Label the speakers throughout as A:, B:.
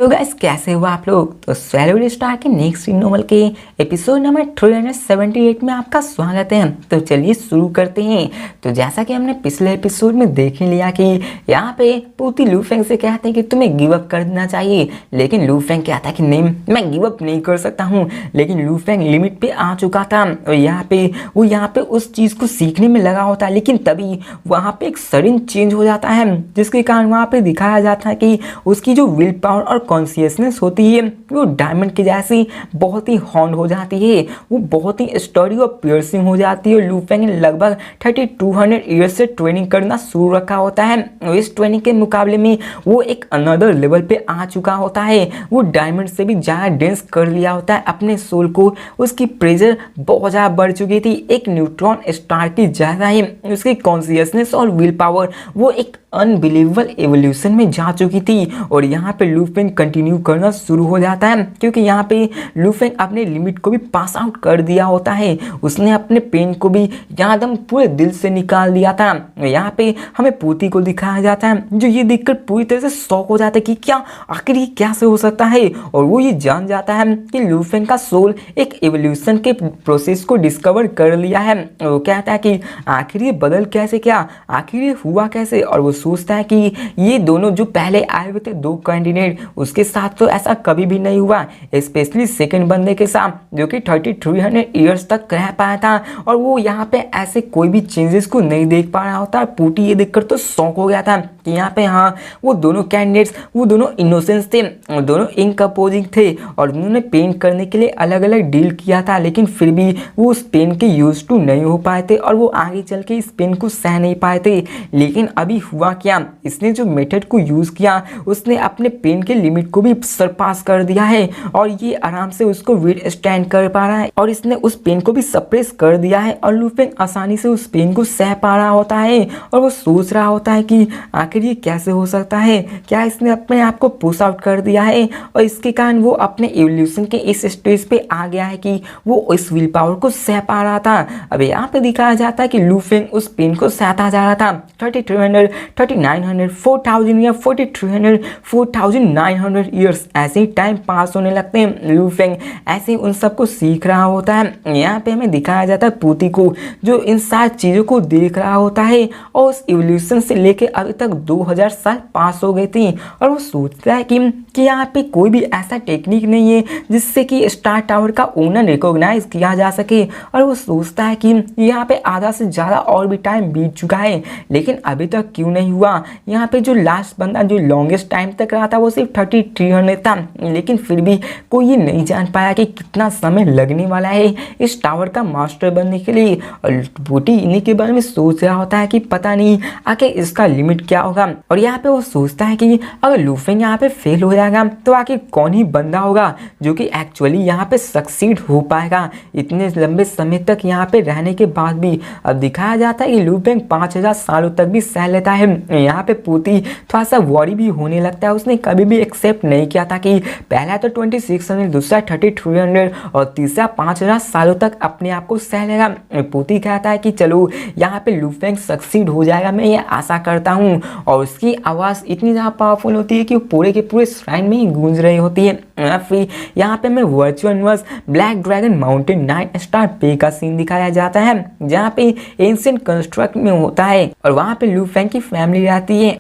A: तो गाइस कैसे हो आप लोग। तो सैलरी स्टार के नेक्स्ट नॉवल के एपिसोड नंबर 378 में आपका स्वागत है। तो चलिए शुरू करते हैं। तो जैसा कि हमने पिछले एपिसोड में देख ही लिया कि यहाँ पे पूती लू फेंग से कहते हैं कि तुम्हें गिव अप कर देना चाहिए, लेकिन लू फेंग कहता है कि नहीं, मैं गिव अप नहीं कर सकता हूँ। लेकिन लू फेंग लिमिट पे आ चुका था और यहाँ पे उस चीज़ को सीखने में लगा होता है, लेकिन तभी वहाँ पे एक सडन चेंज हो जाता है, जिसके कारण वहाँ पे दिखाया जाता है कि उसकी जो विल पावर और कॉन्शियसनेस होती है वो डायमंड की जैसी बहुत ही हॉन्ड हो जाती है, वो बहुत ही स्टडी और पियर्सिंग हो जाती है। लू फेंग ने लगभग 3200 ईयर्स से ट्रेनिंग करना शुरू रखा होता है और इस ट्रेनिंग के मुकाबले में वो एक अनदर लेवल पे आ चुका होता है। वो डायमंड से भी ज़्यादा डेंस कर लिया होता है अपने सोल को, उसकी प्रेशर बहुत ज़्यादा बढ़ चुकी थी, एक न्यूट्रॉन स्टार की ज़्यादा ही उसकी कॉन्शियसनेस और विल पावर वो एक अनबिलीवेबल एवोल्यूशन में जा चुकी थी। और यहाँ पे लू फेंग कंटिन्यू करना शुरू हो जाता है, क्योंकि यहाँ पे लू फेंग अपने लिमिट को भी पास आउट कर दिया होता है। उसने अपने पेन को भी यहाँ एकदम पूरे दिल से निकाल दिया था। यहाँ पे हमें पूती को दिखाया जाता है, जो ये देखकर पूरी तरह से शॉक हो जाता है कि क्या आखिर ये कैसे हो सकता है। और वो ये जान जाता है कि लू फेंग का सोल एक एवोल्यूशन के प्रोसेस को डिस्कवर कर लिया है। वो कहता है कि आखिर ये बदल कैसे, क्या आखिर ये हुआ कैसे। और वो सोचता है कि ये दोनों जो पहले आए हुए थे दो कैंडिडेट, उसके साथ तो ऐसा कभी भी नहीं हुआ, स्पेशली सेकंड बंदे के साथ जो कि 3300 ईयर्स तक रह पाया था और वो यहाँ पे ऐसे कोई भी चेंजेस को नहीं देख पा रहा होता। पूटी ये देखकर तो शॉक हो गया था कि यहाँ पे हाँ वो दोनों कैंडिडेट्स वो दोनों इनोसेंस थे, दोनों इंक अपोजिंग थे और उन्होंने पेन करने के लिए अलग अलग डील किया था, लेकिन फिर भी वो उस पेन के यूज टू नहीं हो पाए थे और वो आगे चल के इस पेन को सह नहीं पाए थे। लेकिन अभी हुआ क्या, इसने जो मेथड को यूज किया उसने अपने पेन के लिमिट को भी सरपास कर दिया है और ये आराम से उसको वेट स्टैंड कर पा रहा है और इसने उस पेन को भी सप्रेस कर दिया है और लू फेंग आसानी से उस पेन को सह पा रहा होता है। और वो सोच रहा होता है कि आखिर ये कैसे हो सकता है, क्या इसने अपने आप को पुश आउट कर दिया है और इसके कारण वो अपने एवोल्यूशन के इस स्टेज पे आ गया है कि वो इस विल पावर को सह पा रहा था। अब यहाँ पे दिखाया जाता है कि लू फेंग उस पेन को सहता जा रहा था। 3300, 3900, 4000 या 4300, 4900 ईयर्स ऐसे ही टाइम पास होने लगते हैं। लू फेंग ऐसे ही उन सबको सीख रहा होता है। यहाँ पे हमें दिखाया जाता है पूती को, जो इन सारी चीज़ों को देख रहा होता है और उस इवोल्यूशन से लेके अभी तक 2000 साल पास हो गए थे और वो सोचता है कि यहाँ पे कोई भी ऐसा टेक्निक नहीं है जिससे कि स्टार टावर का ओनर रिकॉग्नाइज किया जा सके। और वो सोचता है कि यहाँ पे आधा से ज़्यादा और भी टाइम बीत चुका है, लेकिन अभी तक क्यों नहीं हुआ। यहाँ पे जो लास्ट बंदा जो लॉन्गेस्ट टाइम तक रहा था वो सिर्फ 3300 था, लेकिन फिर भी कोई ये नहीं जान पाया कि कितना समय लगने वाला है इस टावर का मास्टर बनने के लिए। और बूटी इन्हीं के बारे में सोच रहा होता है कि पता नहीं आखिर इसका लिमिट क्या होगा। और यहाँ पे वो सोचता है कि अगर लू फेंग यहाँ पे फेल हो जाएगा तो आखिर कौन ही बंदा होगा जो कि एक्चुअली यहाँ पे सक्सीड हो पाएगा इतने लंबे समय तक यहाँ पे रहने के बाद भी। अब दिखाया जाता है कि लू फेंग 5000 सालों तक भी सह लेता है। यहाँ पे पूती थोड़ा सा वॉरी भी होने लगता है, उसने कभी भी एक्सेप्ट नहीं किया था कि पहला तो 2600, दूसरा 3300 और तीसरा 5000 सालों तक अपने आप को सह लेगा। पूती कहता है कि चलो यहाँ पे लू फेंग सक्सीड हो जाएगा, मैं ये आशा करता हूँ। और उसकी आवाज़ इतनी ज़्यादा पावरफुल होती है कि वो पूरे के पूरे श्राइन में ही गूंज रही होती है। फिर यहाँ पे हमें virtual universe black dragon mountain 9 star पे का सीन दिखाया जाता है, जहाँ पे एंशिएंट कंस्ट्रक्ट में होता है और वहाँ पे लू फेंग की फैमिली रहती है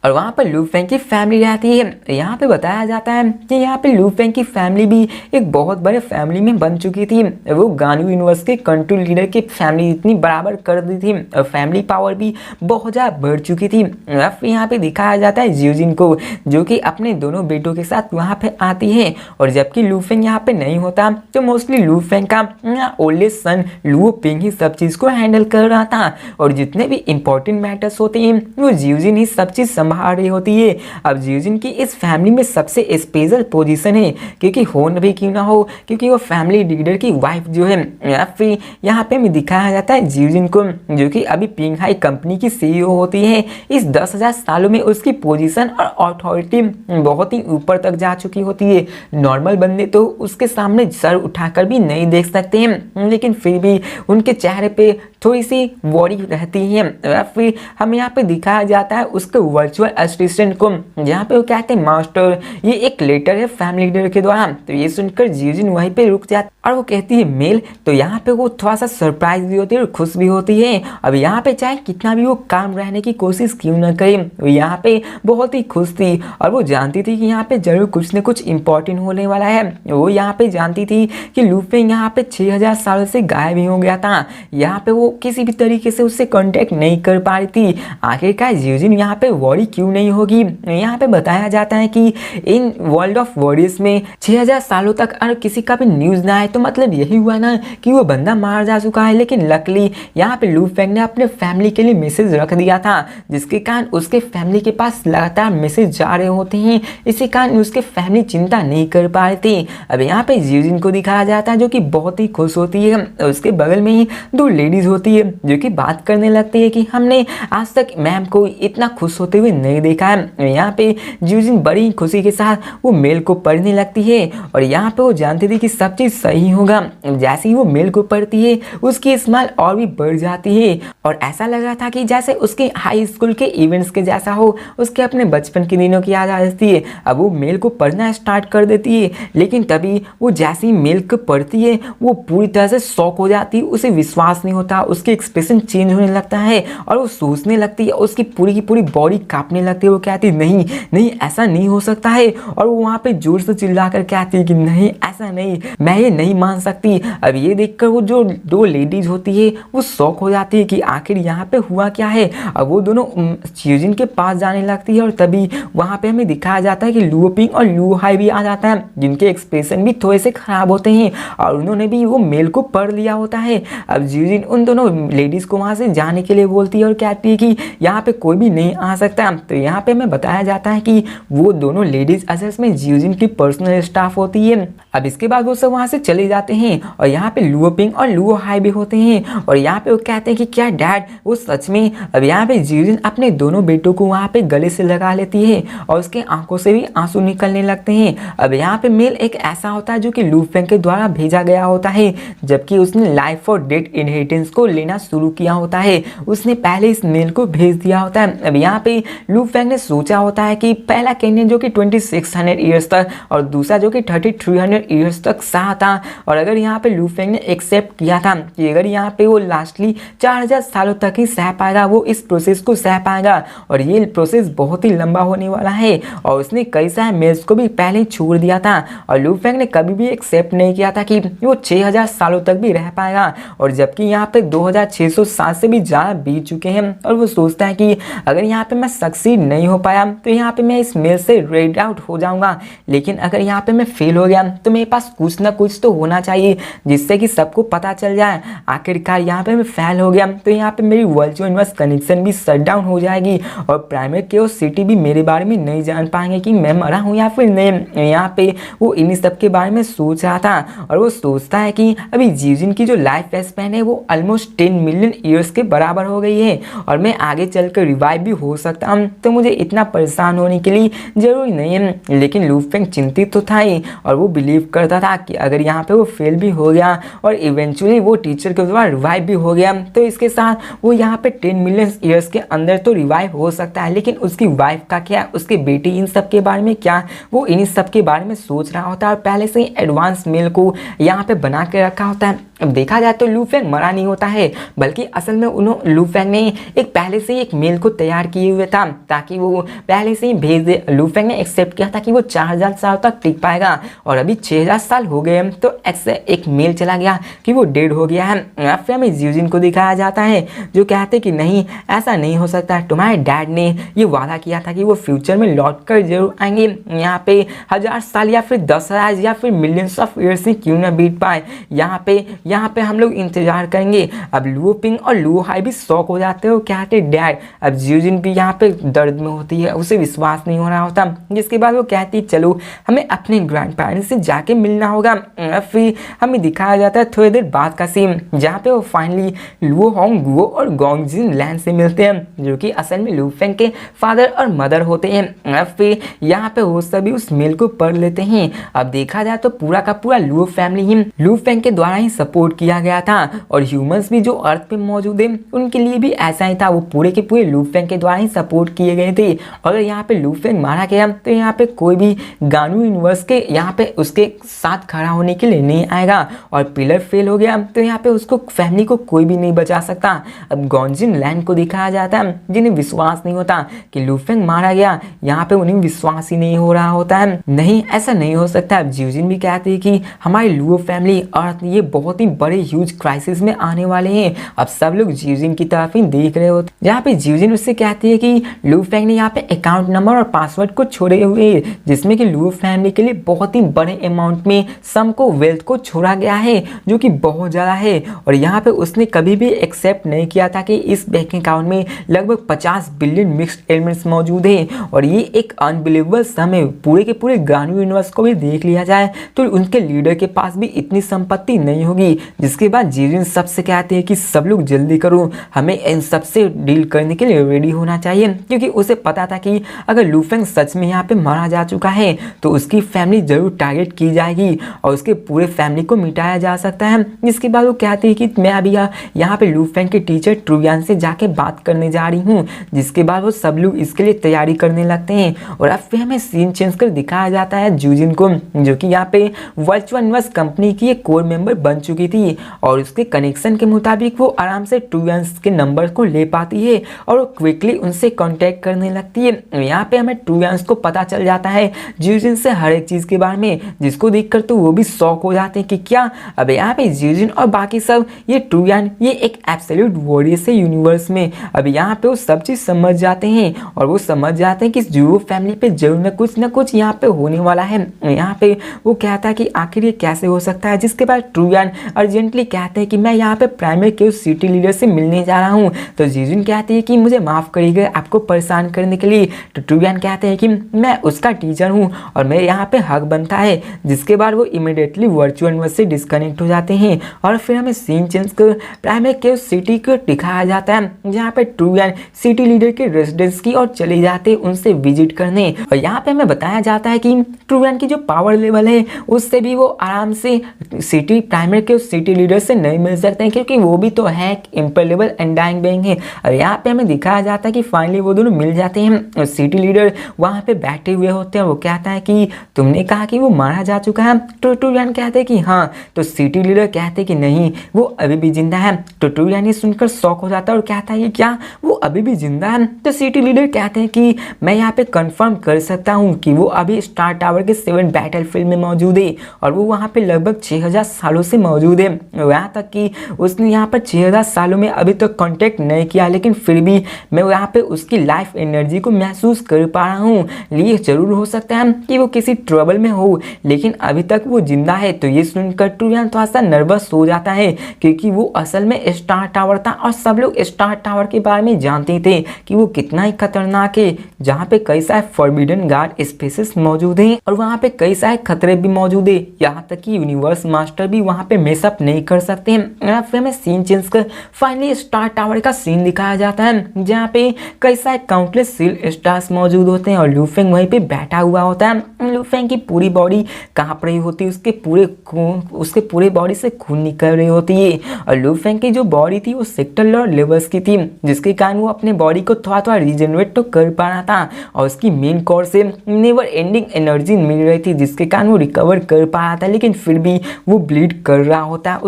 A: यहाँ पे बताया जाता है कि यहाँ पे लू फेंग की फैमिली भी एक बहुत बड़े फैमिली में बन चुकी थी। वो गानू यूनिवर्स के कंट्री लीडर की फैमिली इतनी बराबर कर दी थी और फैमिली पावर भी बहुत ज़्यादा बढ़ चुकी थी। यहाँ पे दिखाया जाता है जियोजिन को, जो कि अपने दोनों बेटों के साथ वहाँ पे आती है और जबकि लू फेंग यहाँ पे नहीं होता तो मोस्टली लू फेंग का ओल्डेस्ट सन लुओ पिंग ही सब चीज़ को हैंडल कर रहा था और जितने भी इंपॉर्टेंट मैटर्स होते हैं वो जियोजिन ही सब चीज़ संभाल रही होती है। अब जियोजिन की इस फैमिली में सबसे स्पेशल पोजीशन है, क्योंकि हो न भी क्यों ना हो, क्योंकि वो फैमिली लीडर की वाइफ जो है। या फिर यहाँ पे हमें दिखाया जाता है जियोजिन को, जो कि अभी पिंग हाई कंपनी की CEO होती है। इस 10,000 सालों में उसकी पोजीशन और अथॉरिटी बहुत ही ऊपर तक जा चुकी होती है। नॉर्मल बंदे तो उसके सामने सर उठाकर भी नहीं देख सकते हैं, लेकिन फिर भी उनके चेहरे पे थोड़ी सी वॉरी रहती है। या फिर हमें यहाँ पे दिखाया जाता है उसके वर्चुअल असिस्टेंट को, जहाँ पे वो कहते हैं मास्टर ये एक लेटर है फैमिली लीडर के द्वारा। तो ये सुनकर जियोजिन वहीं पे रुक जाती और वो कहती है मेल। तो यहाँ पे वो थोड़ा सा सरप्राइज भी होती है और खुश भी होती है। अब यहाँ पे चाहे कितना भी वो काम रहने की कोशिश क्यों न करे, वो यहाँ पे बहुत ही खुश थी और वो जानती थी कि यहाँ पे जरूर कुछ न कुछ इम्पोर्टेंट होने वाला है। वो यहाँ पे जानती थी कि लू फेंग यहाँ पे 6000 सालों से गायब ही हो गया था। यहाँ पे वो किसी भी तरीके से उससे कांटेक्ट नहीं कर पा रही थी। आखिरकार जियोजिन यहाँ पे वॉरी क्यों नहीं होगी। यहाँ पे बताया जाता है कि इन वर्ल्ड ऑफ वॉरियर्स में 6000 सालों तक अगर किसी का भी न्यूज़ ना आए तो मतलब यही हुआ ना कि वो बंदा मार जा चुका है। लेकिन लकली यहाँ पे लू फेंग ने अपने फैमिली के लिए मैसेज रख दिया था, जिसके कारण उसके फैमिली के पास लगातार मैसेज जा रहे होते हैं। इसी कारण उसके फैमिली चिंता नहीं कर पा रही थी। अब यहाँ पे जियोजिन को दिखाया जाता है जो कि बहुत ही खुश होती है। उसके बगल में ही दो लेडीज होती है जो कि बात करने लगती है कि हमने आज तक मैम को इतना खुश होते हुए नहीं देखा है। यहाँ पे जियोजिन बड़ी खुशी के साथ वो मेल को पढ़ने लगती है और यहाँ पे वो जानती थी कि सब चीज़ सही होगा। जैसे ही वो मेल को पढ़ती है उसकी स्माइल और भी बढ़ जाती है और ऐसा लग रहा था कि जैसे उसके हाई स्कूल के इवेंट्स के जैसा हो, उसके अपने बचपन के दिनों की याद आ जाती है। अब वो मेल को पढ़ना स्टार्ट कर देती है, लेकिन तभी वो जैसे ही मेल को पढ़ती है वो पूरी तरह से शॉक हो जाती है। उसे विश्वास नहीं होता, उसके एक्सप्रेशन चेंज होने लगता है और वो सोचने लगती है, उसकी पूरी की पूरी बॉडी कांपने लगती है। वो कहती है नहीं नहीं ऐसा नहीं हो सकता है और वो वहाँ पे जोर से चिल्लाकर कहती है कि नहीं ऐसा नहीं, मैं ये नहीं मान सकती। अब ये देखकर वो जो दो लेडीज होती है वो शॉक हो जाती है कि आखिर यहाँ पे हुआ क्या है। अब वो दोनों जियोजिन के पास जाने लगती है और तभी वहाँ पे हमें दिखाया जाता है कि लुओ पिंग और लुओ हाई भी आ जाता है, जिनके एक्सप्रेशन भी थोड़े से खराब होते हैं और उन्होंने भी वो मेल को पढ़ लिया होता है। अब जियोजिन उन दोनों लेडीज को वहाँ से जाने के लिए बोलती है और कहती है कि यहाँ पे कोई भी नहीं आ सकता। तो यहाँ पे हमें बताया जाता है कि वो दोनों लेडीज असल में जियोजिन की पर्सनल स्टाफ होती है। अब इसके बाद वो सब वहाँ से चले जाते हैं और यहाँ पे लुओ पिंग और लुओ हाई भी होते हैं और यहाँ पे वो कहते हैं कि क्या डैड वो सच में। अब यहाँ पे जियोजिन अपने दोनों बेटों को वहाँ पे गले से लगा लेती है और उसके आंखों से भी आंसू निकलने लगते हैं। अब यहाँ पे मेल एक ऐसा होता है जो कि लू फेंग के द्वारा भेजा गया होता है, जबकि उसने लाइफ और डेथ इनहेरिटेंस को लेना शुरू किया होता है। उसने पहले इस मेल को भेज दिया होता है। अब यहाँ पे लू फेंग ने सोचा होता है कि पहला कैनियन जो कि 2600 ईयर्स तक और दूसरा जो कि 3300 ईयर्स तक सहा था, और अगर यहाँ पे लू फेंग ने एक्सेप्ट किया था कि अगर यहाँ पे वो लास्टली 4000 सालों तक ही सह पाएगा, वो इस प्रोसेस को सह पाएगा और ये प्रोसेस बहुत ही लंबा होने वाला है। और उसने कई सारे मेल्स को भी पहले ही छोड़ दिया था और लू फेंग ने कभी भी एक्सेप्ट नहीं किया था कि वो 6000 सालों तक भी रह पाएगा। और जबकि यहाँ पे 2607 से भी ज़्यादा बीत चुके हैं और वो सोचता है कि अगर यहाँ पे मैं सक्सीड नहीं हो पाया तो यहाँ पे मैं इस मेल से रेड आउट हो जाऊँगा, लेकिन अगर यहाँ पे मैं फेल हो गया तो मेरे पास कुछ ना कुछ तो होना चाहिए जिससे कि सबको पता चल जाए। आखिरकार यहाँ पे मैं फेल हो गया तो यहाँ पे मेरी वर्चुअल यूनिवर्स कनेक्शन भी शट डाउन हो जाएगी और प्राइमरी केओस सिटी भी मेरे बारे में नहीं जान पाएंगे कि मैं मरा हूँ या फिर नहीं। यहाँ पे वो इन्हीं सब के बारे में सोच रहा था और वो सोचता है कि अभी जियोजिन की जो लाइफ स्पैन है वो ऑलमोस्ट 10 मिलियन ईयर्स के बराबर हो गई है और मैं आगे चलकर रिवाइव भी हो सकता हूँ, तो मुझे इतना परेशान होने के लिए जरूरी नहीं है। लेकिन लू फेंग चिंतित तो था ही और वो बिलीव करता था कि अगर यहाँ पे वो फेल भी हो गया और इवेंचुअली वो टीचर के द्वारा रिवाइव भी हो गया तो इसके साथ वो यहाँ पे 10 मिलियन ईयर्स के अंदर तो रिवाइव हो सकता है। लेकिन उसकी वाइफ का क्या, उसके बेटी, इन सब के बारे में क्या, वो इन्हीं सब के बारे में सोच रहा होता है और पहले से ही एडवांस मेल को यहाँ पे बना के रखा होता है। अब देखा जाए तो लू फेंग मरा नहीं होता है, बल्कि असल में लू फेंग ने एक पहले से ही एक मेल को तैयार किए हुए था ताकि वो पहले से ही भेज दे। लू फेंग ने एक्सेप्ट किया था कि वो 4000 साल तक टिक पाएगा और अभी 6000 साल हो गए तो एक मेल चला गया कि वो डेड हो गया है। फिर हमें जियोजिन को दिखाया जाता है जो कहते कि नहीं ऐसा नहीं हो सकता, तुम्हारे डैड ने ये वादा किया था कि वो फ्यूचर में लौट कर जरूर आएंगे। यहाँ पे 1000 साल या फिर 10,000 या फिर मिलियंस ऑफ ईयर्स से क्यों ना बीत पाए, यहाँ पे यहाँ पे हम लोग इंतजार करेंगे। अब लुओ पिंग और लुओ हाई भी शॉक हो जाते हो, क्या कहते डैड। अब जियोजिन भी यहाँ पे दर्द में होती है, उसे विश्वास नहीं हो रहा होता। जिसके बाद वो कहती है चलो हमें अपने ग्रैंड पेरेंट्स से जाके मिलना होगा। फिर हमें दिखाया जाता है थोड़ी देर बाद का सीन, जहाँ पे वो फाइनली लुओ होंग गुओ और गोंगजिन लैंड से मिलते हैं, जो कि असल में लू फेंग के फादर और मदर होते हैं। फिर यहाँ पे वो सभी उस मेल को पढ़ लेते हैं। अब देखा जाए तो पूरा का पूरा लुओ फैमिली ही लू फेंग के द्वारा ही सपोर्ट किया गया था, और ह्यूमंस भी जो अर्थ पे मौजूद है उनके लिए भी ऐसा ही था, वो पूरे के पूरे लू फेंग के द्वारा ही सपोर्ट किए गए थे। और यहाँ पे लू फेंग मारा गया तो यहाँ पे कोई भी गानू यूनिवर्स के यहाँ पे उसके साथ खड़ा होने के लिए नहीं आएगा, और पिलर फेल हो गया तो यहाँ पे उसको फैमिली को कोई भी नहीं बचा सकता। अब गोंजिन लैंड को दिखाया जाता है, जिन्हें विश्वास नहीं होता कि लू फेंग मारा गया, यहाँ पे उन्हें विश्वास ही नहीं हो रहा होता है। नहीं, ऐसा नहीं हो सकता। अब जियोजिन भी कहते हैं कि हमारी लुओ फैमिली अर्थ ये बहुत ही बड़े ह्यूज क्राइसिस में आने वाले हैं। अब सब लोग जियोजिन की तरफ ही देख रहे होते, जहाँ पे जियोजिन उससे कहती है कि लू फेंग ने यहाँ पे अकाउंट नंबर और पासवर्ड को छोड़े हुए हैं, जिसमें कि लुओ फैमिली के लिए बहुत ही बड़े अमाउंट में सम को वेल्थ को छोड़ा गया है, जो कि बहुत ज़्यादा है। और यहाँ पे उसने कभी भी एक्सेप्ट नहीं किया था कि इस बैंक अकाउंट में लगभग 50 बिलियन मिक्स्ड एलिमेंट्स मौजूद हैं, और ये एक अनबिलीवेबल सम है। पूरे के पूरे गानू यूनिवर्स को भी देख लिया जाए तो उनके लीडर के पास भी इतनी संपत्ति नहीं होगी। जिसके बाद जियोजिन सबसे कहते हैं कि सब लोग जल्दी करो, हमें इन सबसे डील करने के लिए रेडी होना चाहिए, क्योंकि उसे पता था कि अगर लू फेंग सच में यहाँ पे मारा जा चुका है तो उसकी फैमिली जरूर टारगेट की जाएगी और उसके पूरे फैमिली को मिटाया जा सकता है। जिसके बाद वो कहती है कि मैं अभी यहाँ पे लू फेंग के टीचर ट्रुयान से जाके बात करने जा रही हूँ। जिसके बाद वो सब लोग इसके लिए तैयारी करने लगते हैं, और अब फिर हमें सीन चेंज कर दिखाया जाता है जियोजिन को, जो कि यहाँ पे वर्चुअल यूनिवर्स कंपनी की एक कोर मेंबर बन चुकी थी, और उसके कनेक्शन के मुताबिक वो आराम से ट्रुयान्स के नंबर को ले पाती है और वो क्विकली उनसे कांटेक्ट करने लगती है। यहाँ पे हमें ट्रुयान्स को पता चल जाता है जियोजिन से हर एक चीज़ के बारे में, जिसको देखकर तो वो भी शॉक हो जाते हैं कि क्या। अब यहाँ पे जियोजिन और बाकी सब ये ट्रुयान ये एक एब्सोल्यूट वॉरियर्स है यूनिवर्स में। अब यहाँ पे वो सब चीज़ समझ जाते हैं, और वो समझ जाते हैं कि जियो फैमिली पे जरूर न कुछ यहाँ पे होने वाला है। यहाँ पे वो कहता है कि आखिर ये कैसे हो सकता है। जिसके बाद ट्रुयान अर्जेंटली कहते हैं कि मैं यहाँ पे प्राइमरी के उस सिटी लीडर से मिलने जा रहा हूँ। तो जियोजिन कहती है कि मुझे माफ़ करिएगा आपको परेशान करने के लिए। तो ट्रुयान कहते हैं कि मैं उसका टीचर हूँ और मेरे यहाँ पे हक बनता है। जिसके बाद वो इमीडिएटली वर्चुअल यूनिवर्स से डिस्कनेक्ट हो जाते हैं, और फिर हमें सीन चेंज कर प्राइमरी के उस सिटी को दिखाया जाता है, जहाँ पे ट्रुयान सिटी लीडर के रेजिडेंस की और चले जाते हैं उनसे विजिट करने। और यहाँ पे हमें बताया जाता है कि ट्रुयान की जो पावर लेवल है उससे भी वो आराम से सिटी प्राइमरी के उस सिटी लीडर से नहीं मिल सकते हैं, क्योंकि वो भी तो है इम्पर लेवल एंडाइंग बैंक है। और यहाँ पे हमें दिखाया जाता है कि फाइनली वो दोनों मिल जाते हैं, और सिटी लीडर वहाँ पे बैठे हुए होते हैं। वो कहता है कि तुमने कहा कि वो मारा जा चुका है। तो ट्रुयान कहते हैं कि हाँ। तो सिटी लीडर कहते हैं कि नहीं, वो अभी भी जिंदा है। तो ट्रुयान ये सुनकर शॉक हो जाता है और कहता है कि क्या वो अभी भी जिंदा है। तो सिटी लीडर कहते हैं कि मैं यहाँ पे कंफर्म कर सकता हूँ कि वो अभी स्टार टावर के 7 बैटलफील्ड में मौजूद है, और वो वहाँ पे लगभग 6000 सालों से मौजूद है। यहाँ तक कि उसने यहाँ पर 6000 सालों में अभी तक कांटेक्ट नहीं किया, लेकिन फिर भी मैं यहाँ पे उसकी लाइफ एनर्जी को महसूस कर पा रहा हूँ। ये जरूर हो सकता है कि वो किसी ट्रबल में हो, लेकिन अभी तक वो जिंदा है। तो ये सुनकर ट्रुयान थोड़ा सा नर्वस हो जाता है, क्योंकि वो असल में स्टार टावर था, और सब लोग स्टार टावर के बारे में जानते थे कि वो कितना ही खतरनाक है, जहाँ पे कई सारे फॉरबिडन गार्ड स्पेसेस मौजूद हैं, और वहाँ पे कई सारे खतरे भी मौजूद है। यहाँ तक कि यूनिवर्स मास्टर भी वहाँ पे मेसअप नहीं कर सकते हैं। फिर हमें सीन चेंज कर फाइनली स्टार टावर का सीन दिखाया जाता है, जहाँ पे कई सारे काउंटलेस सील स्टार्स मौजूद होते हैं, और लू फेंग वहीं पे बैठा हुआ होता है। लू फेंग की पूरी बॉडी कांप रही होती है, उसके पूरे बॉडी से खून निकल रही होती है, और लू फेंग की जो बॉडी थी वो सेक्टर लॉर्ड लेवल्स की थी, जिसके कारण वो अपने बॉडी को थोड़ा थोड़ा रीजनरेट तो कर पा रहा था, और उसकी मेन कोर से नेवर एंडिंग एनर्जी मिल रही थी, जिसके कारण वो रिकवर कर पा रहा था। लेकिन फिर भी वो ब्लीड कर रहा होता है,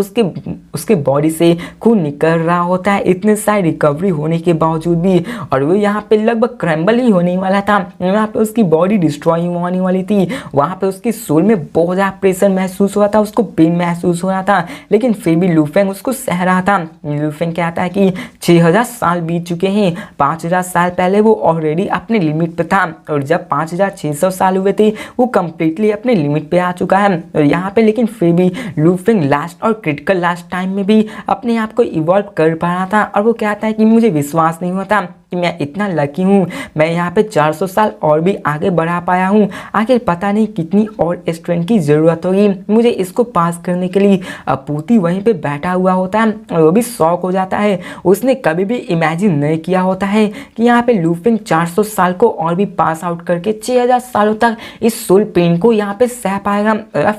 A: उसके बॉडी से खून निकल रहा होता है, इतने सारी रिकवरी होने के बावजूद भी। और वो यहाँ पे लगभग क्रैम्बल ही होने वाला था, यहाँ पे उसकी बॉडी डिस्ट्रॉय होने वाली थी। वहाँ पे उसकी सोल में बहुत ज़्यादा प्रेशर महसूस हो रहा था, उसको पेन महसूस हो रहा था, लेकिन फिर भी लू फेंग उसको सह रहा था। लू फेंग कहता है कि 6000 साल बीत चुके हैं, 5000 साल पहले वो ऑलरेडी अपने लिमिट पे था, और जब 5600 साल हुए थे वो कम्प्लीटली अपने लिमिट पे आ चुका है। और यहाँ पे लेकिन फिर भी लू फेंग लास्ट और क्रिटिकल लास्ट टाइम में भी अपने आप को इवॉल्व कर पा रहा था। और वो कहता है कि मुझे विश्वास नहीं होता कि मैं इतना लकी हूँ, मैं यहाँ पे 400 साल और भी आगे बढ़ा पाया हूँ। आखिर पता नहीं कितनी और स्ट्रेंथ की ज़रूरत होगी मुझे इसको पास करने के लिए। पूती वहीं पे बैठा हुआ होता है और वो भी शॉक हो जाता है। उसने कभी भी इमेजिन नहीं किया होता है कि यहाँ पे लूफिंग 400 साल को और भी पास आउट करके 6000 सालों तक इस सोल पेन को यहाँ पे सह पाएगा।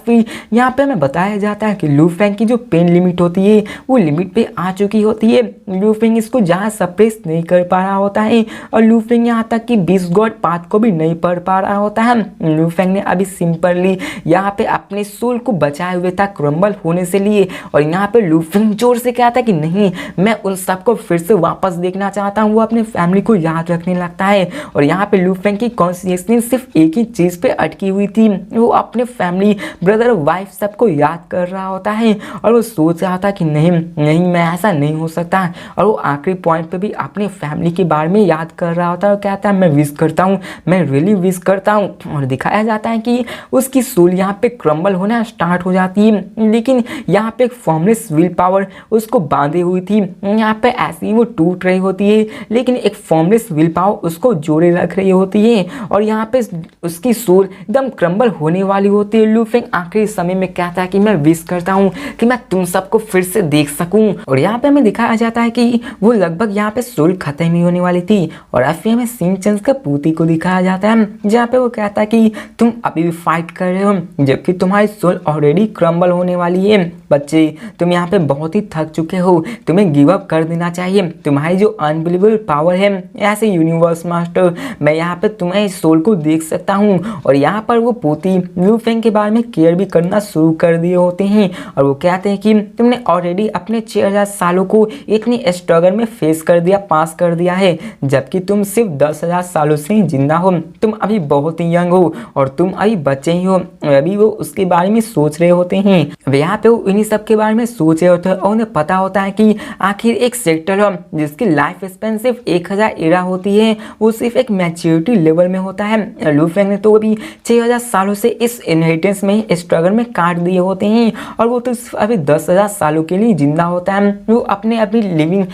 A: फिर यहाँ पे हमें बताया जाता है कि लूफिंग की जो पेन लिमिट होती है वो लिमिट पे आ चुकी होती है। लूफिंग इसको जहाँ सप्रेस नहीं कर पा रहा होता है और लूफिंग यहाँ तक कि 20 गॉड पाथ को भी नहीं पढ़ पा रहा होता है। लूफिंग ने अभी सिंपली यहाँ पे अपने सोल को बचाए हुए था क्रम्बल होने से लिए। और यहाँ पे लूफिंग जोर से कहता है कि नहीं, मैं उन सबको फिर से वापस देखना चाहता हूँ। वो अपने फैमिली को याद रखने लगता है और यहाँ पे लूफिंग की कॉन्शियसनेस सिर्फ एक ही चीज़ पे अटकी हुई थी, वो अपने फैमिली, ब्रदर, वाइफ सबको याद कर रहा होता है। और वो सोच रहा था कि नहीं नहीं, मैं ऐसा नहीं हो सकता। और वो आखिरी पॉइंट पे भी अपने फैमिली के बारे में याद कर रहा होता है और कहता है मैं विश करता हूँ, मैं रियली विश करता हूँ। और दिखाया जाता है कि उसकी सोल यहाँ पे क्रम्बल होना स्टार्ट हो जाती है, लेकिन यहाँ पे एक फॉर्मलेस विल पावर उसको बांधे हुई थी। यहाँ पे ऐसी वो टूट रही होती है, लेकिन एक फॉर्मलेस विल पावर उसको जोड़े रख रही होती है और यहाँ पे उसकी सोल एकदम क्रम्बल होने वाली होती है। लूफिंग आखिरी समय में कहता है कि मैं विश करता हूँ कि मैं तुम सबको फिर से देख सकूं। और यहाँ पे हमें दिखाया जाता है कि वो लगभग यहाँ पे सोल खत्म ही होने वाली थी। और अब फिर हमें सिंचन का पूती को दिखाया जाता है, जहाँ पे वो कहता है कि तुम अभी भी फाइट कर रहे हो जबकि तुम्हारी सोल ऑलरेडी क्रम्बल होने वाली है। बच्चे, तुम यहाँ पे बहुत ही थक चुके हो, तुम्हें गिव अप कर देना चाहिए। तुम्हारी जो अनबिलीवेबल पावर है ऐसे यूनिवर्स मास्टर, मैं यहाँ पे तुम्हें इस सोल को देख सकता हूँ। और यहाँ पर वो पोती लूफिंग के बारे में केयर भी करना शुरू कर दिए होते हैं और वो कहते हैं कि तुमने ऑलरेडी अपने 6000 सालों को इतनी स्ट्रगल में फेस कर दिया, पास कर दिया है, जबकि तुम सिर्फ 10,000 सालों से ही जिंदा हो। तुम अभी बहुत ही यंग हो और तुम अभी बच्चे ही हो। अभी वो उसके बारे में सोच रहे होते हैं। अब यहाँ पे वो इन्हीं सब के बारे में सोच रहे होते हैं और उन्हें पता होता है कि आखिर एक सेक्टर हो जिसकी लाइफ स्पेन सिर्फ 1000 एरा होती है, वो सिर्फ एक मैच्योरिटी लेवल में होता है। लूफिंग ने तो अभी 6000 सालों से इस इनहेरिटेंस में स्ट्रगल में काट दिए होते हैं और वो तो अभी 10,000 सालों के लिए जिंदा होता है। वो अपने अभी लिविंग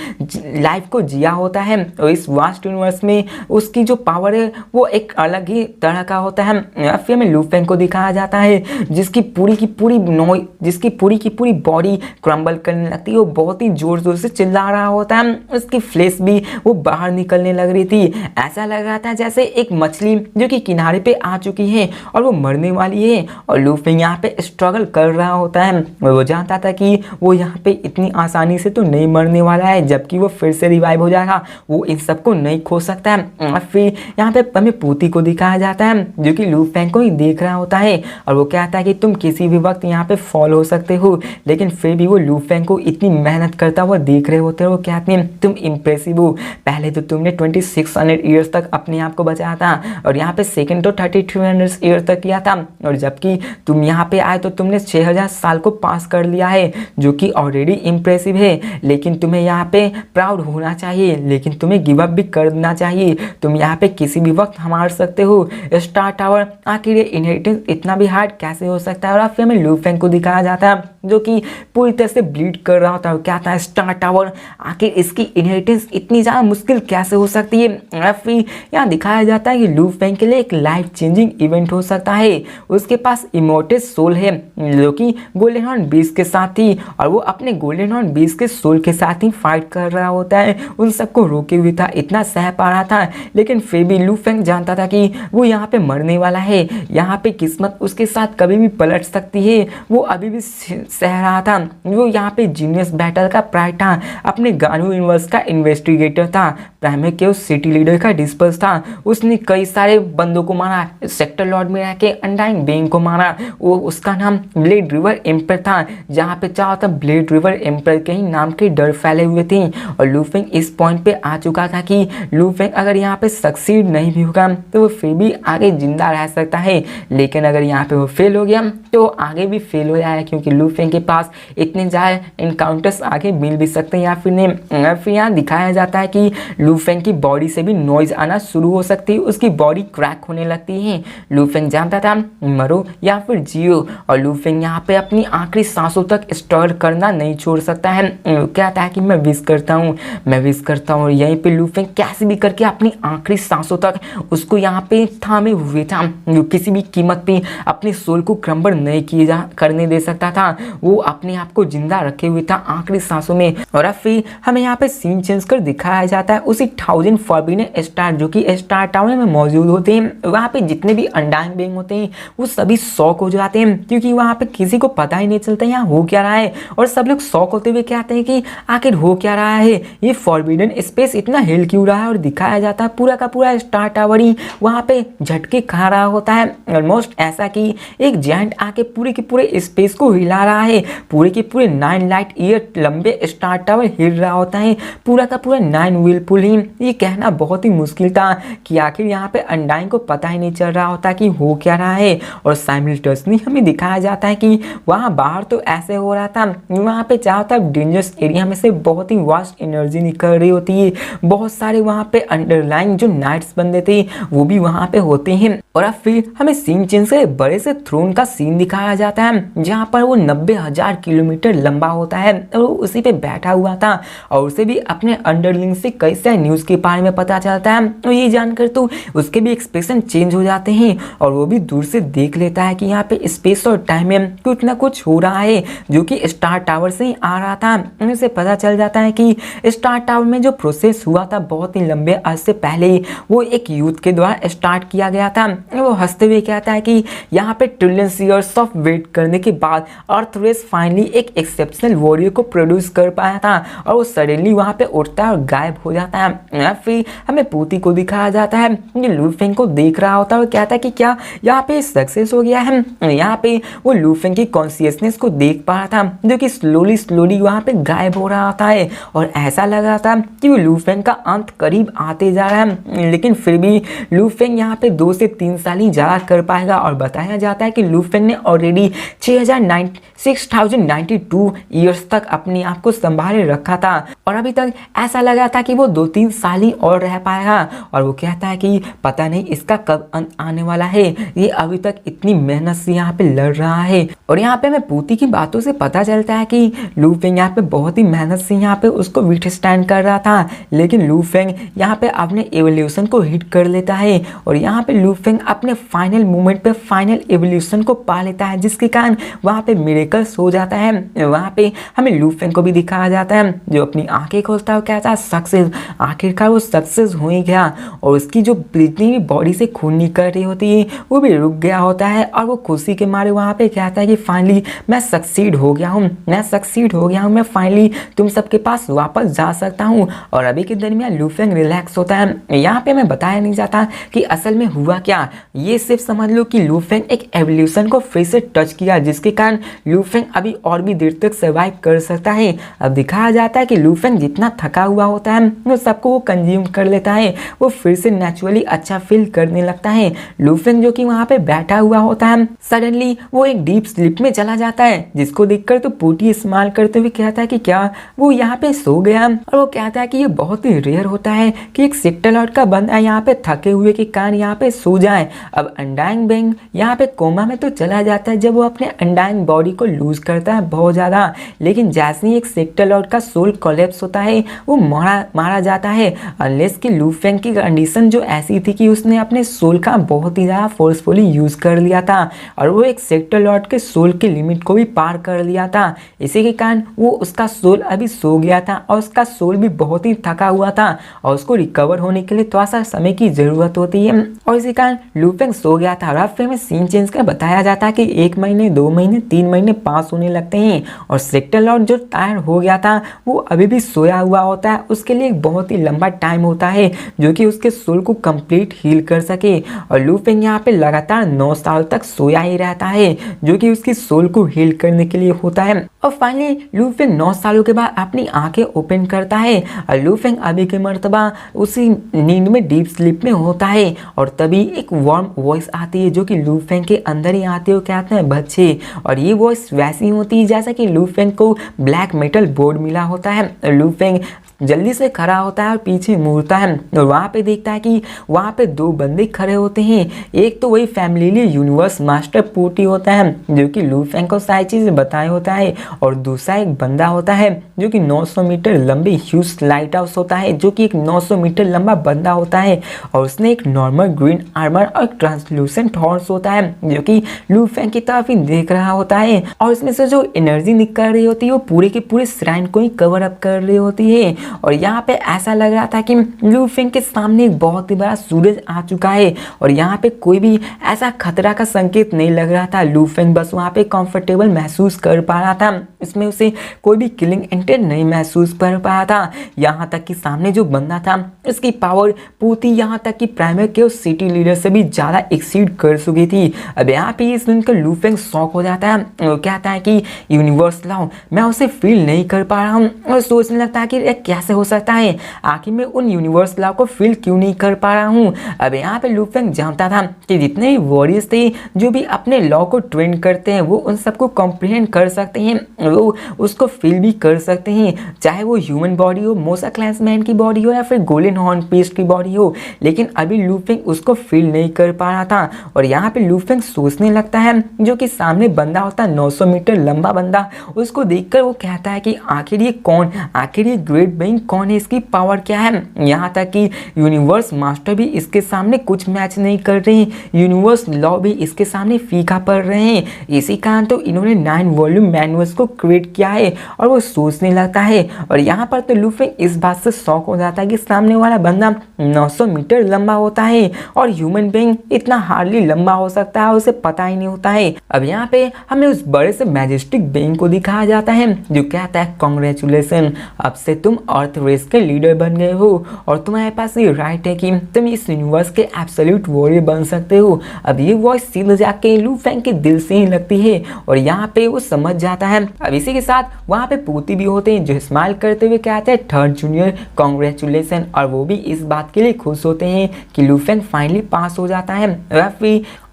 A: लाइफ को जिया होता है और इस वास्ट यूनिवर्स में उसकी जो पावर है वो एक अलग ही तरह का होता है। फिर हमें लूफिंग को दिखाया जाता है जिसकी पूरी की पूरी बॉडी क्रम्बल करने लगती है। वो बहुत ही जोर जोर से चिल्ला रहा होता है, उसकी फ्लेश भी वो बाहर निकलने लग रही थी। ऐसा लग रहा था जैसे एक मछली जो कि किनारे पे आ चुकी है और वो मरने वाली है। और लूफिंग यहाँ पे स्ट्रगल कर रहा होता है, वो जानता था कि वो यहाँ पे इतनी आसानी से तो नहीं मरने वाला है, जबकि वो फिर से रिवाइव हो जाएगा, वो इन सबको नहीं खो सकता है। फिर यहाँ पे हमें पूती को दिखाया जाता है जो कि लूफिंग को ही देख रहा होता है और वो कहता है कि तुम किसी भी वक्त यहाँ पे फॉल हो सकते हो, लेकिन फिर भी वो लूफिंग को इतनी मेहनत करता हुआ देख रहे होते हैं। वो कहते हैं तुम इम्प्रेसिव हो, पहले तो तुमने 2600 ईयर्स तक अपने आप को बचाया था और यहाँ पे सेकंड तो 3300 ईयर्स तक किया था, और जबकि तुम यहाँ पे आए तो तुमने 6000 साल को पास कर लिया है, जो कि ऑलरेडी इम्प्रेसिव है। लेकिन तुम्हें यहाँ पे प्राउड होना चाहिए, लेकिन तुम्हें गिव अप भी कर देना चाहिए। तुम यहाँ पे किसी भी वक्त हार सकते हो। स्टार टावर, आखिर ये इनहेरिटेंस इतना भी हार्ड कैसे हो सकता है। और फिर हमें लूफिंग को दिखाया जाता है जो कि पूरी तरह से ब्लीड कर रहा होता है। क्या था स्टार टावर, आखिर इसकी इनहेरिटेंस इतनी ज़्यादा मुश्किल कैसे हो सकती है। फिर यहाँ दिखाया जाता है कि लूफिंग के लिए एक लाइफ चेंजिंग इवेंट हो सकता है। उसके पास इमोर्टल सोल है जो कि गोल्डन हॉर्न बीस्ट के साथ ही, और वो अपने गोल्डन हॉर्न बीस्ट के सोल के साथ ही फाइट कर रहा होता है। उन सबको रोके हुए था, इतना सह पा रहा था, लेकिन फिर भी लूफिंग जानता था कि वो यहाँ पे मरने वाला है। यहाँ पे किस्मत उसके साथ कभी भी पलट सकती है। वो अभी भी सह रहा था। वो यहाँ पे जीनियस बैटल का प्राइड था, अपने गानू यूनिवर्स का इन्वेस्टिगेटर था, प्राइमरी के उस सिटी लीडर का डिस्पर्स था। उसने कई सारे बंदों को मारा, सेक्टर लॉर्ड में रह के अनडाइंग बेइंग को मारा। वो उसका नाम ब्लेड रिवर एम्पर था, जहाँ पे चाहो तब ब्लेड रिवर एम्पर के ही नाम के डर फैले हुए थे। और लूफिंग इस पॉइंट पे आ चुका चुका था कि लू फेंग अगर यहाँ पे सक्सीड नहीं भी होगा तो वो फिर भी आगे जिंदा रह सकता है, लेकिन अगर यहाँ पे वो फेल हो गया तो आगे भी फेल हो जाएगा, क्योंकि लू फेंग के पास इतने ज़्यादा इनकाउंटर्स आगे मिल भी सकते हैं या फिर नहीं। फिर यहाँ दिखाया जाता है कि लू फेंग की बॉडी से भी नॉइज आना शुरू हो सकती है, उसकी बॉडी क्रैक होने लगती है। लू फेंग जानता था मरो या फिर जियो, और लू फेंग यहाँ पे अपनी आखिरी सांसों तक स्ट्रगल करना नहीं छोड़ सकता है। कहता है कि मैं विश करता हूँ, मैं विश करता हूँ, और यहीं पे लू फेंग कैसे भी करके अपनी आखिरी सांसों तक उसको यहाँ पे थामे हुए था, जो किसी भी कीमत पे अपने सोल को क्रम्बल नहीं करने दे सकता था। वो अपने आप को जिंदा रखे हुए था आखिरी सांसों में। और अब फिर हमें यहाँ पे सीन चेंज कर दिखाया जाता है उसी 1000 फॉरबिडन स्टार जो कि स्टार टावर में मौजूद होते हैं। वहाँ पे जितने भी अनडाइंग बीइंग होते हैं वो सभी शॉक हो जाते हैं, क्योंकि वहाँ पे किसी को पता ही नहीं चलता यहाँ हो क्या रहा है, और सब लोग शॉक होते हुए कहते हैं कि आखिर हो क्या रहा है, ये फॉरबिडन स्पेस इतना हिल क्यों रहा है। और दिखाया जाता है पूरा का पूरा स्टार टावर ही वहाँ पे झटके खा रहा होता है, ऑलमोस्ट ऐसा कि एक जायंट आके पूरे के पूरे स्पेस को हिला रहा है। पूरे के पूरे 9 लाइट ईयर लंबे स्टार टावर हिल रहा होता है, पूरा का पूरा 9 व्हीलफुल ही। ये कहना बहुत ही मुश्किल था कि आखिर यहाँ पे अनडाइंग को पता ही नहीं चल रहा होता कि हो क्या रहा है। और साइमल्टेनियसली हमें दिखाया जाता है कि वहाँ बाहर तो ऐसे हो रहा था, वहाँ पे चारों तरफ डेंजरस एरिया में से बहुत ही वास्ट एनर्जी निकल रही होती है। बहुत सारे वहाँ पे अंडरलाइन जो नाइट्स बंदे थे वो भी वहाँ पे होते हैं। और अब फिर हमें सीन चेंज से बड़े से थ्रोन का सीन दिखाया जाता है, जहाँ पर वो 90,000 किलोमीटर लंबा होता है और वो उसी पे बैठा हुआ था, और उसे भी अपने अंडरलिंग से कई सारे न्यूज़ के बारे में पता चलता है। तो ये जानकर तो उसके भी एक्सप्रेशन चेंज हो जाते हैं, और वो भी दूर से देख लेता है कि यहाँ पे स्पेस और टाइम में कुछ ना कुछ हो रहा है, जो कि स्टार टावर से ही आ रहा था। उसे पता चल जाता है कि स्टार टावर में जो प्रोसेस हुआ था बहुत ही लंबे अर्से से पहले वो एक यूथ के द्वारा स्टार्ट किया गया था। वो हंसते हुए कहता है कि यहाँ पे ट्रिलियंस ईयर्स ऑफ वेट करने के बाद अर्थ रेस फाइनली एक एक्सेप्शनल वॉरियर को प्रोड्यूस कर पाया था, और वो सडनली वहाँ पे उठता है और गायब हो जाता है। फिर हमें पूती को दिखाया जाता है, ये लू फेंग को देख रहा होता है और कहता है कि क्या यहाँ पे सक्सेस हो गया है। यहाँ पे वो लू फेंग की कॉन्शियसनेस को देख पा रहा था, जो कि स्लोली वहाँ पे गायब हो रहा होता है, और ऐसा लग रहा था कि वो लू फेंग का अंत करीब आते जा रहा है। लेकिन फिर भी लू फेंग यहाँ पे 2 से 3 साल ही ज़्यादा कर पाएगा, और बताया जाता है कि लू फेंग ने ऑलरेडी 6092 ईयर्स तक अपने आप को संभाले रखा था, और अभी तक ऐसा लगा था कि वो 2-3 साल ही और रह पाएगा। और वो कहता है कि पता नहीं इसका कब अंत आने वाला है, ये अभी तक इतनी मेहनत से यहाँ पे लड़ रहा है। और यहाँ पे हमें पूती की बातों से पता चलता है कि लू फेंग यहाँ पे बहुत ही मेहनत से यहाँ पे उसको विथस्टैंड कर रहा था, लेकिन लू फेंग यहाँ पे अपने एवोल्यूशन को हिट कर लेता है, और यहाँ पे लू फेंग अपने फाइनल मोमेंट पे फाइनल एवोल्यूशन को पा लेता है, जिसके कारण वहाँ पे मिरेकल्स हो जाता है। वहाँ पे हमें लू फेंग को भी दिखाया जाता है जो अपनी आंखें खोलता है और कहता है सक्सेस, आखिरकार वो सक्सेस हो ही गया। और उसकी जो जितनी भी बॉडी से खून निकल रही होती है वो भी रुक गया होता है, और वो खुशी के मारे वहाँ पे कहता है कि फाइनली मैं सक्सीड हो गया हूँ, मैं सक्सीड हो गया हूँ, मैं फाइनली तुम सबके पास वापस जा सकता हूँ। और अभी के दरमियान लू फेंग रिलैक्स होता है। यहाँ पे मैं बताया नहीं जाता कि असल में हुआ क्या, ये सिर्फ समझ लो कि लू फेंग एक एवोल्यूशन को फिर से टच किया, जिसके कारण लू फेंग अभी और भी देर तक सर्वाइव कर सकता है। अब दिखाया जाता है कि लू फेंग जितना थका हुआ होता है वो सबको वो कंज्यूम कर लेता है, वो फिर से नेचुरली अच्छा फील करने लगता है। लू फेंग जो कि वहाँ पे बैठा हुआ होता है सडनली वो एक डीप स्लीप में चला जाता है, जिसको देखकर तो पूटी इस्तेमाल करते हुए कहता है कि क्या वो यहाँ पे सो गया। और वो कहता है कि ये बहुत ही रेयर होता है कि एक सेक्टर लॉर्ड का बंदा यहाँ पे थके हुए के कारण यहाँ पे सो जाए। अब अनडाइंग बीइंग यहाँ पे कोमा में तो चला जाता है जब वो अपने अनडाइंग बॉडी को लूज करता है बहुत ज़्यादा, लेकिन जैसे ही एक सेक्टर लॉर्ड का सोल कोलैप्स होता है वो मारा जाता है, अनलेस कि लू फेंग की कंडीशन जो ऐसी थी कि उसने अपने सोल का बहुत ही ज़्यादा फोर्सफुली यूज़ कर लिया था, और वो एक सेक्टर लॉर्ड के सोल की लिमिट को भी पार कर लिया था। इसी के कारण वो उसका सोल अभी सो गया था, और उसका सोल भी बहुत ही थका हुआ था, और उसको रिकवर होने के लिए थोड़ा सा समय की ज़रूरत होती है, और इसी कारण लू फेंग सो गया था। और फिर में सीन चेंज कर बताया जाता है कि 1 महीने 2 महीने 3 महीने पास होने लगते हैं, और सेक्टर लॉर्ड जो टायर हो गया था वो अभी भी सोया हुआ होता है। उसके लिए एक बहुत ही लंबा टाइम होता है जो कि उसके सोल को कंप्लीट हील कर सके, और लू फेंग यहाँ पे लगातार 9 साल तक सोया ही रहता है, जो कि उसकी सोल को हील करने के लिए होता है। और फाइनली लू फेंग 9 सालों के बाद अपनी आंखें ओपन करता है और लू फेंग अभी के मर्तबा उसी नींद में डीप स्लीप में होता है और तभी एक वार्म वॉइस आती है जो कि लू फेंग के अंदर ही आती है। वो कहते हैं बच्चे, और ये वॉइस वैसी होती है जैसा कि लू फेंग को ब्लैक मेटल बोर्ड मिला होता है। लू फेंग जल्दी से खड़ा होता है और पीछे मुड़ता है और वहाँ पे देखता है कि वहाँ पे 2 बंदे खड़े होते हैं। एक तो वही फैमिली यूनिवर्स मास्टर पूटी होता है जो कि लू फेंग को सारी चीज़ें बताए होता है, और दूसरा एक बंदा होता है जो कि 900 मीटर लंबी ह्यूज लाइट हाउस होता है, जो कि एक 900 मीटर लंबा बंदा होता है और उसने एक नॉर्मल ग्रीन आर्मर और ट्रांसलूसेंट हॉर्स होता है जो कि लू फेंग की तरफ ही देख रहा होता है। और इसमें से जो एनर्जी निकल रही होती है वो पूरे के पूरे श्राइन को ही कवर अप कर रही होती है। और यहाँ पे ऐसा लग रहा था कि लू फेंग के सामने एक बहुत ही बड़ा सूरज आ चुका है और यहाँ पे कोई भी ऐसा खतरा का संकेत नहीं लग रहा था। लू फेंग बस वहाँ पे कंफर्टेबल महसूस कर पा रहा था, इसमें उसे कोई भी किलिंग इंटेंट नहीं महसूस कर पा रहा था। यहाँ तक कि सामने जो बंदा था उसकी पावर पूरी यहाँ तक कि प्राइमर के उस सिटी लीडर से भी ज़्यादा एक्सीड कर चुकी थी। अब यहाँ पे ये सुनकर लू फेंग शॉक हो जाता है, वो कहता है कि यूनिवर्स लाओ, मैं उसे फील नहीं कर पा रहा हूँ। और सोचने लगता है कि कैसे हो सकता है, आखिर मैं उन यूनिवर्स लॉ को फील क्यों नहीं कर पा रहा हूँ। अब यहाँ पे लू फेंग जानता था कि जितने भी वॉरियर्स थे जो भी अपने लॉ को ट्रेन करते हैं वो उन सबको कॉम्प्रिहेंड कर सकते हैं, वो उसको फील भी कर सकते हैं, चाहे वो ह्यूमन बॉडी हो, मोसा क्लैंसमैन की बॉडी हो या फिर गोल्डन हॉर्न पीस्ट की बॉडी हो। लेकिन अभी लू फेंग उसको फील नहीं कर पा रहा था। और यहाँ पे लू फेंग सोचने लगता है, जो कि सामने बंदा होता है 900 मीटर लंबा बंदा, उसको देखकर वो कहता है कि आखिर ये कौन, आखिर ये ग्रेट बीइंग कौन है, इसकी पावर क्या है। यहाँ तक कि यूनिवर्स मास्टर भी इसके सामने कुछ मैच नहीं कर रहे हैं, यूनिवर्स लॉ भी इसके सामने फीका पड़ रहे हैं। इसी कारण तो इन्होंने 9 वॉल्यूम मैनुअल्स को क्रिएट किया है। और वो सोचने लगता है और यहाँ पर तो लू फेंग इस बात से शॉक हो जाता है कि सामने वाला बंदा 900 मीटर लंबा होता है और ह्यूमन बीइंग इतना हार्डली लंबा हो सकता है उसे पता ही नहीं होता है। अब यहाँ पे हमें उस बड़े से मैजेस्टिक बीइंग को दिखाया जाता है जो कहता है कांग्रेचुलेशन, अब से तुम अर्थ रेस के लीडर बन गए हो और तुम्हारे पास ये राइट है कि तुम इस यूनिवर्स के एब्सोल्यूट वॉरियर बन सकते हो। अब ये वॉइस सीधे जाके लू फेंग के दिल से ही लगती है और यहाँ पे वो समझ जाता है। अब इसी के साथ वहाँ पे पूती भी होते हैं जो स्माइल करते हुए कहते हैं 3rd जूनियर कांग्रेचुलेशन, और वो भी इस बात के लिए खुश होते हैं कि लू फेंग फाइनली पास हो जाता है।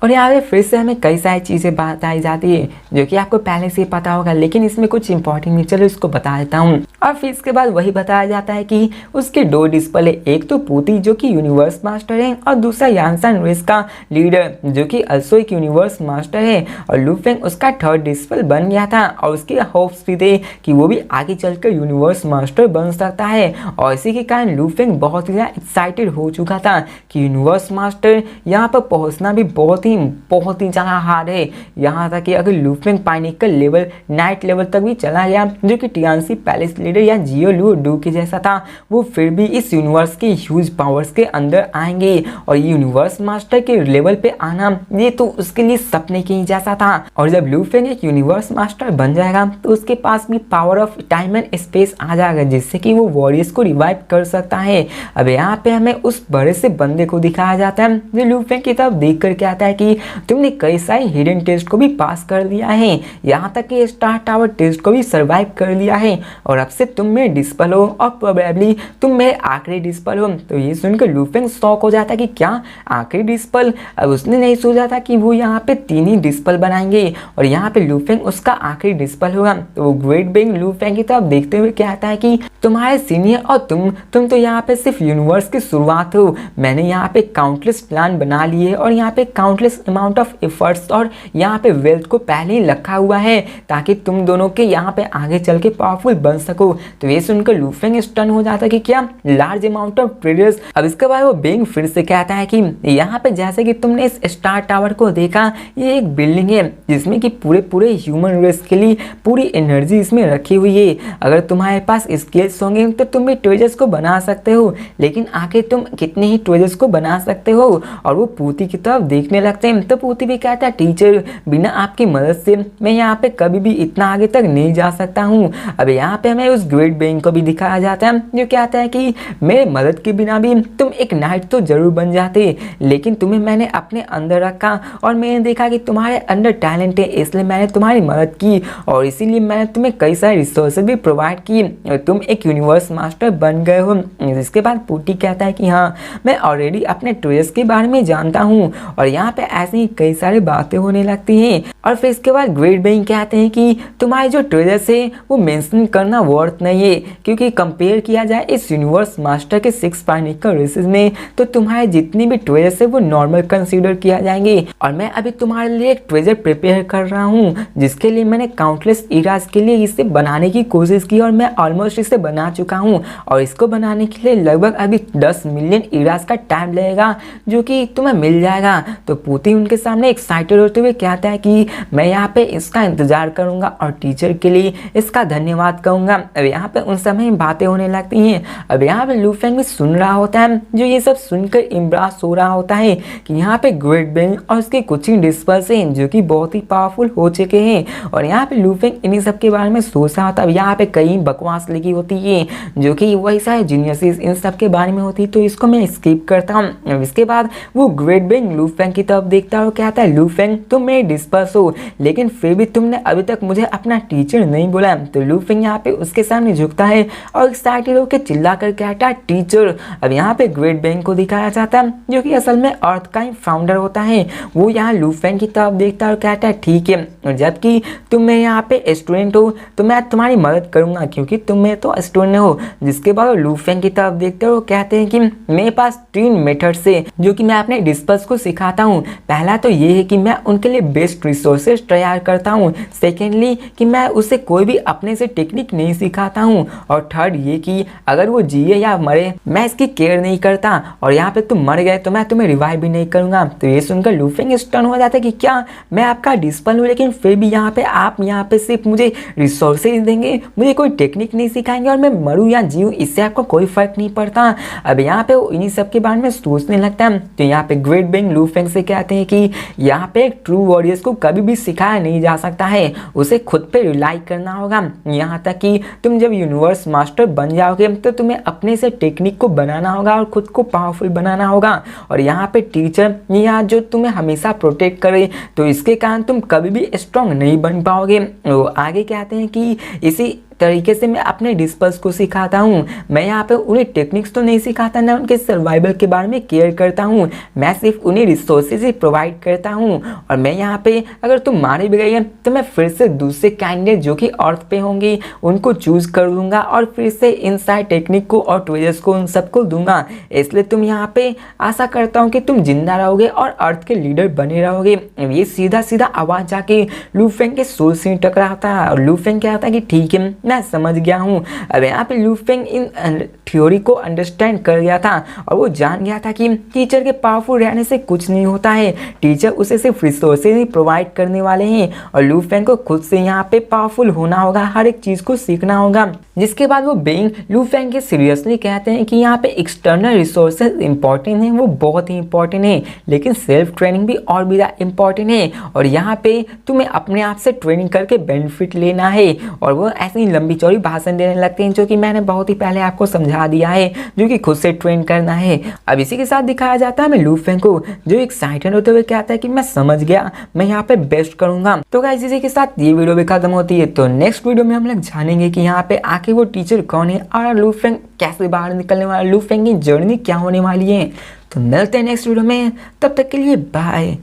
A: और यहाँ पे फिर से हमें कई सारी चीज़ें बताई जाती है जो कि आपको पहले से ही पता होगा, लेकिन इसमें कुछ इंपॉर्टेंट नहीं, चलो इसको बता देता हूँ। और फिर इसके बाद वही बताया जाता है कि उसके 2 डिस्पल है, एक तो पूती जो कि यूनिवर्स मास्टर है और दूसरा यानसान रेस का लीडर जो कि अल्सो एक यूनिवर्स मास्टर है। और लू फेंग उसका 3rd डिस्पल बन गया था और उसके होप्स भी थे कि वो भी आगे चलकर यूनिवर्स मास्टर बन सकता है। और इसी के कारण लू फेंग बहुत ही ज़्यादा एक्साइटेड हो चुका था कि यूनिवर्स मास्टर यहाँ पर पहुँचना भी बहुत ही ज़्यादा हार्ड है। यहाँ तक कि अगर Lu Feng pinnacle level knight level तक भी चला गया जो कि टियानसी पैलेस लीडर या जियो लू डू के जैसा था, वो फिर भी इस यूनिवर्स के ह्यूज पावर्स के अंदर आएंगे। और यूनिवर्स मास्टर के लेवल पे आना ये तो उसके लिए सपने के ही जैसा था। और जब लू फेंग एक यूनिवर्स मास्टर बन जाएगा तो उसके पास भी power of time and space आ जाएगा जिससे कि वो वॉरियर्स को रिवाइव कर सकता है। अब यहाँ पे हमें उस बड़े से बंदे को दिखाया जाता है जो लू फेंग की तरफ देख कर कहता है कि तुमने कई सारे हिडन टेस्ट को भी पास कर लिया है, यहाँ तक कि स्टार टावर टेस्ट को भी सरवाइव कर लिया है और अब से तुम मेरे डिस्पल हो और प्रोबेबली तुम मेरे आखिरी डिस्पल हो। तो ये सुनकर लू फेंग शॉक हो जाता है कि क्या आखिरी डिस्पल। अब उसने नहीं सोचा था कि वो यहाँ पे 3 ही डिस्पल बनाएंगे और यहाँ पे लू फेंग उसका आखिरी डिस्पल होगा। तो वो ग्रेट बीइंग लू फेंग की तरफ देखते हुए कहता है कि तुम्हारे सीनियर और तुम तो यहाँ पे सिर्फ यूनिवर्स की शुरुआत हो, मैंने यहाँ पे काउंटलेस प्लान बना लिए और यहाँ पे काउंटलेस अमाउंट ऑफ एफर्ट्स और यहाँ पे वेल्थ को पहले ही रखा हुआ है ताकि तुम दोनों के यहाँ पे आगे चल के पावरफुल बन सको। तो ये सुनकर लू फेंग स्टन हो जाता है कि क्या लार्ज अमाउंट ऑफ ट्रेडर्स। अब इसके बाद वो बीइंग फिर से कहता है कि यहाँ पे जैसे कि तुमने इस स्टार टावर को देखा, ये एक बिल्डिंग है जिसमें कि पूरे ह्यूमन रेस के लिए पूरी एनर्जी इसमें रखी हुई है। अगर तुम्हारे पास स्किल्स होंगे तो तुम भी ट्रेजर्स को बना सकते हो, लेकिन आखिर तुम कितने ही ट्रेजर्स को बना सकते हो। और वो पूती की तरफ देखने लगते हैं तो पूती भी कहता है टीचर बिना आपकी मदद से मैं यहाँ पे कभी भी इतना आगे तक नहीं जा सकता हूँ। अब यहाँ पे हमें उस ग्रेट बीइंग को भी दिखाया जाता है जो कहता है कि मेरे मदद के बिना भी तुम एक नाइट तो जरूर बन जाते, लेकिन तुम्हें मैंने अपने अंदर रखा और मैंने देखा कि तुम्हारे अंदर टैलेंट है इसलिए मैंने तुम्हारी मदद की। और इसीलिए मैंने तुम्हें कई सारे रिसोर्सेज भी प्रोवाइड किए, तुम एक यूनिवर्स मास्टर बन गए हो। जिसके बाद पूटी कहता है कि हाँ, मैं ऑलरेडी अपने ट्रेजर्स के बारे में जानता हूँ। और यहाँ पे ऐसी कई सारी बातें होने लगती हैं। और फिर इसके बाद ग्रेट बेइंग कहते हैं कि तुम्हारे जो ट्रेजर्स है वो मेंशन करना वर्थ नहीं है, क्योंकि कंपेयर किया जाए इस यूनिवर्स मास्टर के 6 पाइनिकल रेसेस में तो तुम्हारे जितनी भी ट्रेजर्स है वो नॉर्मल कंसीडर किया जाएंगे। और मैं अभी तुम्हारे लिए एक ट्रेजर प्रिपेयर कर रहा हूँ, जिसके लिए मैंने काउंटलेस इराज के लिए इसे बनाने की कोशिश की और मैं ऑलमोस्ट इसे बना चुका हूँ। और इसको बनाने के लिए लगभग अभी 10 मिलियन इराज का टाइम लगेगा, जो कि तुम्हें मिल जाएगा। तो पूती उनके सामने एक्साइटेड होते हुए कहता है कि मैं यहाँ पे इसका इंतजार करूंगा और टीचर के लिए इसका धन्यवाद कहूंगा। अब यहाँ पे उन समय बातें होने लगती हैं। अब यहाँ पे लू फेंग भी सुन रहा होता है, जो ये सब सुनकर इम्ब्रास हो रहा होता है कि यहाँ पे ग्रेट बेइंग और उसके कुछ ही डिस्पर्स हैं जो कि बहुत ही पावरफुल हो चुके हैं। और यहाँ पे लू फेंग इन्हीं सब के बारे में सोच रहा होता है। यहाँ पे कई बकवास लिखी होती है जो कि वही सारे जीनियसेस इन सब के बारे में होती है, तो इसको मैं स्किप करता हूँ। इसके बाद वो ग्रेट बेइंग लू फेंग की तरफ देखता है और कहता है, लू फेंग तुम मेरे डिस्पर्स हो, लेकिन फिर भी तुमने अभी तक मुझे अपना टीचर नहीं बोला। तो लू फेंग यहाँ पे उसके सामने झुकता है और एक्साइटेड होकर चिल्ला कर कहता है, टीचर। अब यहाँ पे ग्रेट बेइंग को दिखाया जाता है, जो कि असल में अर्थ का ही फाउंडर होता है। वो यहाँ लू फेंग की तरफ देखता है और कहता है, ठीक है, और जबकि तुम मेरे यहाँ पे स्टूडेंट हो तो मैं तुम्हारी मदद करूंगा, क्योंकि तुम मेरे तो स्टूडेंट हो। जिसके बाद लू फेंग की तरफ देखते हो, कहते हैं कि मेरे पास 3 मेथड्स है जो कि मैं अपने डिस्पर्स को सिखाता हूँ। पहला तो ये है कि मैं उनके लिए बेस्ट रिसोर्सेज तैयार करता हूँ। सेकेंडली कि मैं उसे कोई भी अपने से टेक्निक नहीं सिखाता हूँ। और थर्ड ये कि अगर वो जिए या मरे मैं इसकी केयर नहीं करता, और यहाँ पे तुम मर गए तो मैं तुम्हें रिवाइव भी नहीं करूंगा। तो ये सुनकर लू फेंग स्टन हो जाता है कि क्या मैं आपका डिस्पल हूँ, लेकिन फिर भी यहाँ पे आप यहाँ पे सिर्फ मुझे रिसोर्सेज देंगे, मुझे कोई टेक्निक नहीं सिखाएंगे, और मैं मरूँ या जीऊँ इससे आपको कोई फर्क नहीं पड़ता। अब यहाँ पे वो इन्हीं सब के बारे में सोचने लगता है। तो यहाँ पे ग्रेट बेइंग लू फेंग से कहते हैं कि यहाँ पे एक ट्रू वॉरियर्स को कभी भी सिखाया नहीं जा सकता है, उसे खुद पे रिलाई करना होगा। यहाँ तक कि तुम जब यूनिवर्स मास्टर बन जाओगे तो तुम्हें अपने से टेक्निक को बनाना होगा और खुद को पावरफुल बनाना होगा। और यहाँ पे टीचर यहाँ जो तुम्हें हमेशा प्रोटेक्ट करे, तो इसके कारण तुम कभी भी स्ट्रॉन्ग नहीं बन पाओगे। वो आगे कहते हैं कि इसी तरीके से मैं अपने डिस्पर्स को सिखाता हूँ। मैं यहाँ पे उन्हें टेक्निक्स तो नहीं सिखाता, ना उनके सर्वाइवल के बारे में केयर करता हूँ, मैं सिर्फ उन्हें रिसोर्सेज ही प्रोवाइड करता हूँ। और मैं यहाँ पे अगर तुम मारे भी गए तो मैं फिर से दूसरे कैंडिडेट जो कि अर्थ पे होंगे उनको चूज कर लूँगा और फिर से इन सारे टेक्निक को और ट्रेजर्स को उन सबको दूंगा। इसलिए तुम यहाँ पे आशा करता हूँ कि तुम जिंदा रहोगे और अर्थ के लीडर बने रहोगे। ये सीधा सीधा आवाज़ जाके लू फेंग के सोल से टकराता है और लू फेंग कहता है कि ठीक है, मैं समझ गया हूँ। अब यहाँ पे लू फेंग इन थ्योरी को अंडरस्टैंड कर गया था और वो जान गया था कि टीचर के पावरफुल रहने से कुछ नहीं होता है, टीचर उसे सिर्फ रिसोर्सेज ही प्रोवाइड करने वाले हैं। और लू फेंग को खुद से यहाँ पे पावरफुल होना होगा, हर एक चीज़ को सीखना होगा। जिसके बाद वो बेइंग लू फेंग के सीरियसली कहते हैं कि यहाँ पे एक्सटर्नल रिसोर्सेज इंपॉर्टेंट हैं, वो बहुत ही इंपॉर्टेंट है, लेकिन सेल्फ ट्रेनिंग भी और भी इंपॉर्टेंट है। और यहाँ पे तुम्हें अपने आप से ट्रेनिंग करके बेनिफिट लेना है। और वो ऐसी लंबी चौड़ी भाषण देने लगते हैं, जो कि मैंने बहुत ही पहले आपको समझा दिया है, जो कि खुद से ट्रेन करना है। अब इसी के साथ दिखाया जाता है मैं लू फेंग को, जो एक्साइटेड होते हुए कहता है कि मैं समझ गया, मैं यहाँ पे बेस्ट करूंगा। तो गाइस इसी के साथ ये वीडियो भी खत्म होती है। तो नेक्स्ट वीडियो में हम लोग जानेंगे कि यहाँ पे आके वो टीचर कौन है और लू फेंग कैसे बाहर निकलने वाला, लू फेंग की जर्नी क्या होने वाली है। तो मिलते हैं नेक्स्ट वीडियो में, तब तक के लिए बाय।